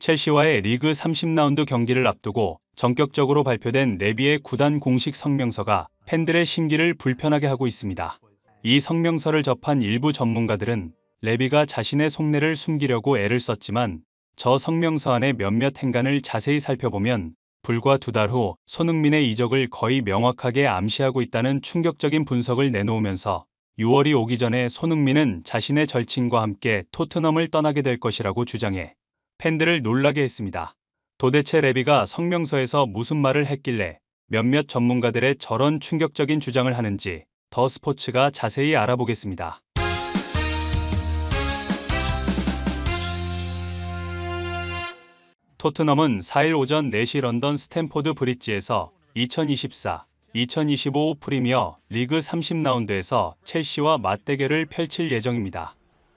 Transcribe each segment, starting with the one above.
첼시와의 리그 30라운드 경기를 앞두고 전격적으로 발표된 레비의 구단 공식 성명서가 팬들의 심기를 불편하게 하고 있습니다. 이 성명서를 접한 일부 전문가들은 레비가 자신의 속내를 숨기려고 애를 썼지만 저 성명서 안의 몇몇 행간을 자세히 살펴보면 불과 2달 후 손흥민의 이적을 거의 명확하게 암시하고 있다는 충격적인 분석을 내놓으면서 6월이 오기 전에 손흥민은 자신의 절친과 함께 토트넘을 떠나게 될 것이라고 주장해 팬들을 놀라게 했습니다. 도대체 레비가 성명서에서 무슨 말을 했길래 몇몇 전문가들의 저런 충격적인 주장을 하는지 더 스포츠가 자세히 알아보겠습니다. 토트넘은 4일 오전 4시 런던 스탠포드 브리지에서 2024-2025 프리미어 리그 30라운드에서 첼시와 맞대결을 펼칠 예정입니다.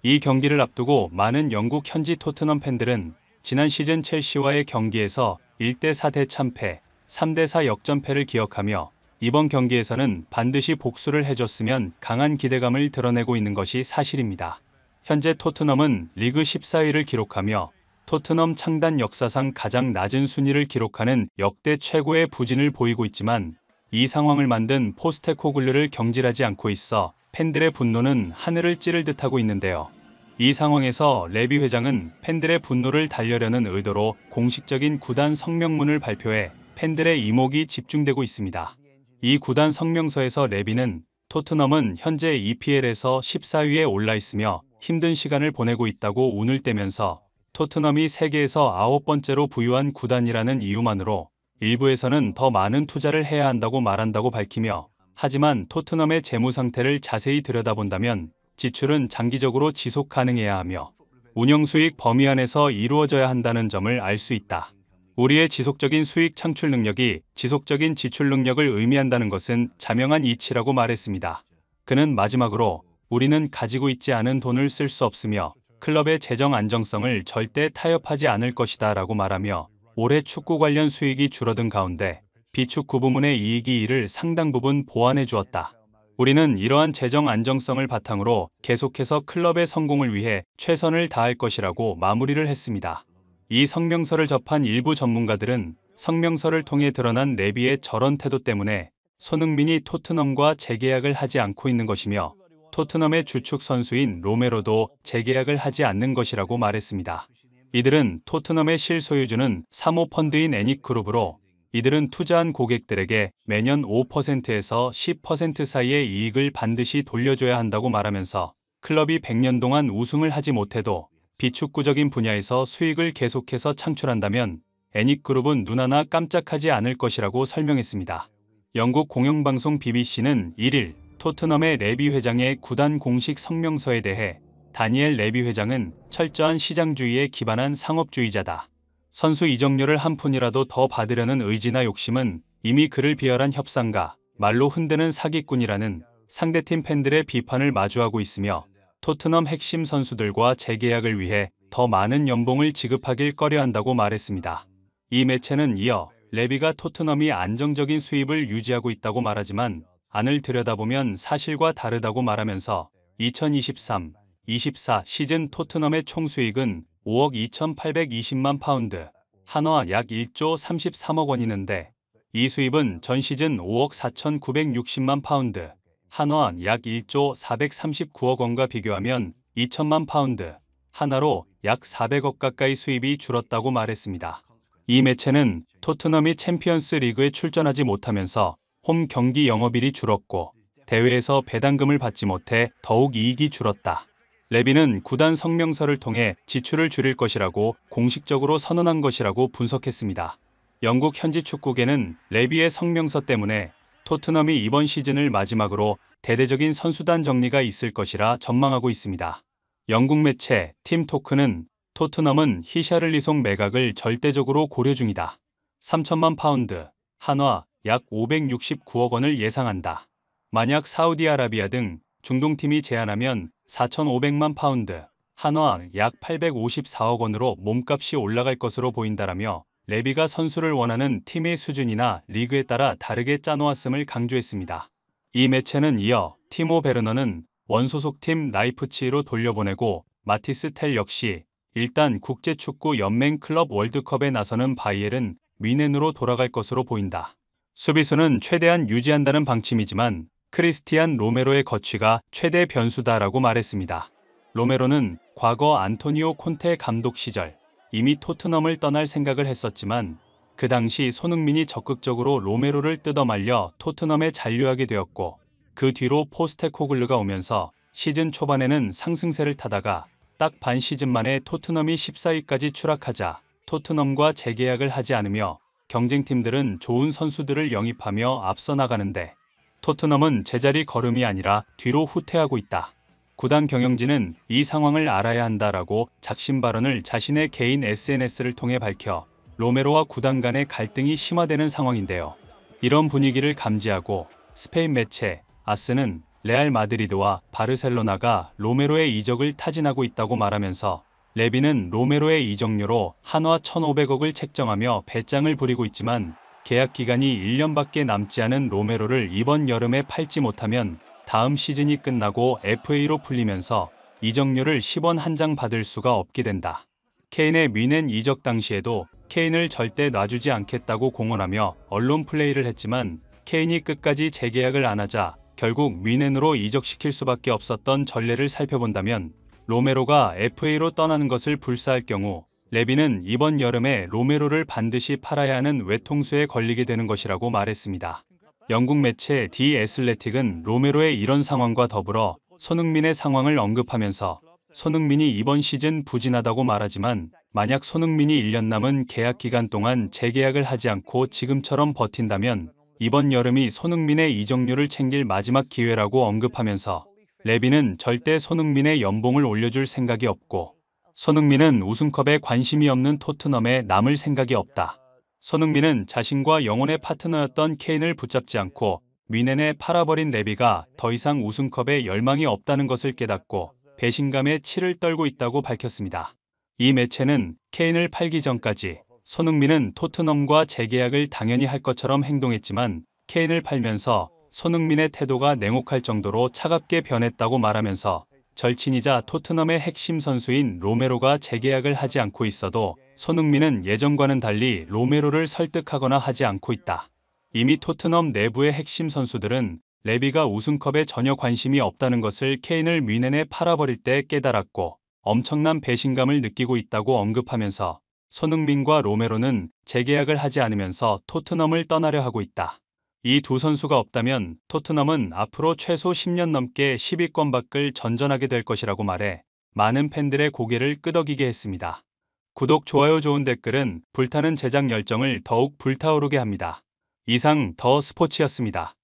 이 경기를 앞두고 많은 영국 현지 토트넘 팬들은 지난 시즌 첼시와의 경기에서 1대4 대참패, 3대4 역전패를 기억하며 이번 경기에서는 반드시 복수를 해줬으면 강한 기대감을 드러내고 있는 것이 사실입니다. 현재 토트넘은 리그 14위를 기록하며 토트넘 창단 역사상 가장 낮은 순위를 기록하는 역대 최고의 부진을 보이고 있지만 이 상황을 만든 포스테코글루를 경질하지 않고 있어 팬들의 분노는 하늘을 찌를 듯하고 있는데요. 이 상황에서 레비 회장은 팬들의 분노를 달래려는 의도로 공식적인 구단 성명문을 발표해 팬들의 이목이 집중되고 있습니다. 이 구단 성명서에서 레비는 토트넘은 현재 EPL에서 14위에 올라 있으며 힘든 시간을 보내고 있다고 운을 떼면서 토트넘이 세계에서 9번째로 부유한 구단이라는 이유만으로 일부에서는 더 많은 투자를 해야 한다고 말한다고 밝히며 하지만 토트넘의 재무 상태를 자세히 들여다본다면 지출은 장기적으로 지속 가능해야 하며 운영 수익 범위 안에서 이루어져야 한다는 점을 알 수 있다. 우리의 지속적인 수익 창출 능력이 지속적인 지출 능력을 의미한다는 것은 자명한 이치라고 말했습니다. 그는 마지막으로 우리는 가지고 있지 않은 돈을 쓸 수 없으며 클럽의 재정 안정성을 절대 타협하지 않을 것이다 라고 말하며 올해 축구 관련 수익이 줄어든 가운데 비축구 부문의 이익이 이를 상당 부분 보완해 주었다. 우리는 이러한 재정 안정성을 바탕으로 계속해서 클럽의 성공을 위해 최선을 다할 것이라고 마무리를 했습니다. 이 성명서를 접한 일부 전문가들은 성명서를 통해 드러난 레비의 저런 태도 때문에 손흥민이 토트넘과 재계약을 하지 않고 있는 것이며 토트넘의 주축 선수인 로메로도 재계약을 하지 않는 것이라고 말했습니다. 이들은 토트넘의 실소유주는 사모펀드인 애닉그룹으로 이들은 투자한 고객들에게 매년 5%에서 10% 사이의 이익을 반드시 돌려줘야 한다고 말하면서 클럽이 100년 동안 우승을 하지 못해도 비축구적인 분야에서 수익을 계속해서 창출한다면 애닉그룹은 눈 하나 깜짝하지 않을 것이라고 설명했습니다. 영국 공영방송 BBC는 1일 토트넘의 레비 회장의 구단 공식 성명서에 대해 다니엘 레비 회장은 철저한 시장주의에 기반한 상업주의자다. 선수 이적료를 한 푼이라도 더 받으려는 의지나 욕심은 이미 그를 비열한 협상가, 말로 흔드는 사기꾼이라는 상대팀 팬들의 비판을 마주하고 있으며 토트넘 핵심 선수들과 재계약을 위해 더 많은 연봉을 지급하길 꺼려한다고 말했습니다. 이 매체는 이어 레비가 토트넘이 안정적인 수입을 유지하고 있다고 말하지만 안을 들여다보면 사실과 다르다고 말하면서 2023-24 시즌 토트넘의 총 수익은 5억 2,820만 파운드, 한화 약 1조 33억 원이는데 이 수입은 전 시즌 5억 4,960만 파운드, 한화 약 1조 439억 원과 비교하면 2천만 파운드, 하나로 약 400억 가까이 수입이 줄었다고 말했습니다. 이 매체는 토트넘이 챔피언스 리그에 출전하지 못하면서 홈 경기 영업일이 줄었고 대회에서 배당금을 받지 못해 더욱 이익이 줄었다. 레비는 구단 성명서를 통해 지출을 줄일 것이라고 공식적으로 선언한 것이라고 분석했습니다. 영국 현지 축구계는 레비의 성명서 때문에 토트넘이 이번 시즌을 마지막으로 대대적인 선수단 정리가 있을 것이라 전망하고 있습니다. 영국 매체 팀토크는 토트넘은 히샤를리송 매각을 절대적으로 고려 중이다. 3천만 파운드, 한화 약 569억 원을 예상한다. 만약 사우디아라비아 등 중동팀이 제안하면 4,500만 파운드, 한화 약 854억 원으로 몸값이 올라갈 것으로 보인다라며 레비가 선수를 원하는 팀의 수준이나 리그에 따라 다르게 짜놓았음을 강조했습니다. 이 매체는 이어 티모 베르너는 원소속팀 라이프치히로 돌려보내고 마티스 텔 역시 일단 국제축구 연맹 클럽 월드컵에 나서는 바이에른 뮌헨으로 돌아갈 것으로 보인다. 수비수는 최대한 유지한다는 방침이지만 크리스티안 로메로의 거취가 최대 변수다라고 말했습니다. 로메로는 과거 안토니오 콘테 감독 시절 이미 토트넘을 떠날 생각을 했었지만 그 당시 손흥민이 적극적으로 로메로를 뜯어말려 토트넘에 잔류하게 되었고 그 뒤로 포스테코글루가 오면서 시즌 초반에는 상승세를 타다가 딱 반 시즌 만에 토트넘이 14위까지 추락하자 토트넘과 재계약을 하지 않으며 경쟁팀들은 좋은 선수들을 영입하며 앞서 나가는데 토트넘은 제자리 걸음이 아니라 뒤로 후퇴하고 있다. 구단 경영진은 이 상황을 알아야 한다라고 작심 발언을 자신의 개인 SNS를 통해 밝혀 로메로와 구단 간의 갈등이 심화되는 상황인데요. 이런 분위기를 감지하고 스페인 매체 아스는 레알 마드리드와 바르셀로나가 로메로의 이적을 타진하고 있다고 말하면서 레비는 로메로의 이적료로 한화 1,500억을 책정하며 배짱을 부리고 있지만 계약 기간이 1년밖에 남지 않은 로메로를 이번 여름에 팔지 못하면 다음 시즌이 끝나고 FA로 풀리면서 이적료를 10원 한 장 받을 수가 없게 된다. 케인의 뮌헨 이적 당시에도 케인을 절대 놔주지 않겠다고 공언하며 언론 플레이를 했지만 케인이 끝까지 재계약을 안 하자 결국 뮌헨으로 이적시킬 수밖에 없었던 전례를 살펴본다면 로메로가 FA로 떠나는 것을 불사할 경우 레비는 이번 여름에 로메로를 반드시 팔아야 하는 외통수에 걸리게 되는 것이라고 말했습니다. 영국 매체 디 애슬레틱은 로메로의 이런 상황과 더불어 손흥민의 상황을 언급하면서 손흥민이 이번 시즌 부진하다고 말하지만 만약 손흥민이 1년 남은 계약 기간 동안 재계약을 하지 않고 지금처럼 버틴다면 이번 여름이 손흥민의 이적료를 챙길 마지막 기회라고 언급하면서 레비는 절대 손흥민의 연봉을 올려줄 생각이 없고 손흥민은 우승컵에 관심이 없는 토트넘에 남을 생각이 없다. 손흥민은 자신과 영혼의 파트너였던 케인을 붙잡지 않고 뮌헨에 팔아버린 레비가 더 이상 우승컵에 열망이 없다는 것을 깨닫고 배신감에 치를 떨고 있다고 밝혔습니다. 이 매체는 케인을 팔기 전까지 손흥민은 토트넘과 재계약을 당연히 할 것처럼 행동했지만 케인을 팔면서 손흥민의 태도가 냉혹할 정도로 차갑게 변했다고 말하면서 절친이자 토트넘의 핵심 선수인 로메로가 재계약을 하지 않고 있어도 손흥민은 예전과는 달리 로메로를 설득하거나 하지 않고 있다. 이미 토트넘 내부의 핵심 선수들은 레비가 우승컵에 전혀 관심이 없다는 것을 케인을 뮌헨에 팔아버릴 때 깨달았고 엄청난 배신감을 느끼고 있다고 언급하면서 손흥민과 로메로는 재계약을 하지 않으면서 토트넘을 떠나려 하고 있다. 이 두 선수가 없다면 토트넘은 앞으로 최소 10년 넘게 10위권 밖을 전전하게 될 것이라고 말해 많은 팬들의 고개를 끄덕이게 했습니다. 구독, 좋아요, 좋은 댓글은 불타는 제작 열정을 더욱 불타오르게 합니다. 이상 더 스포츠였습니다.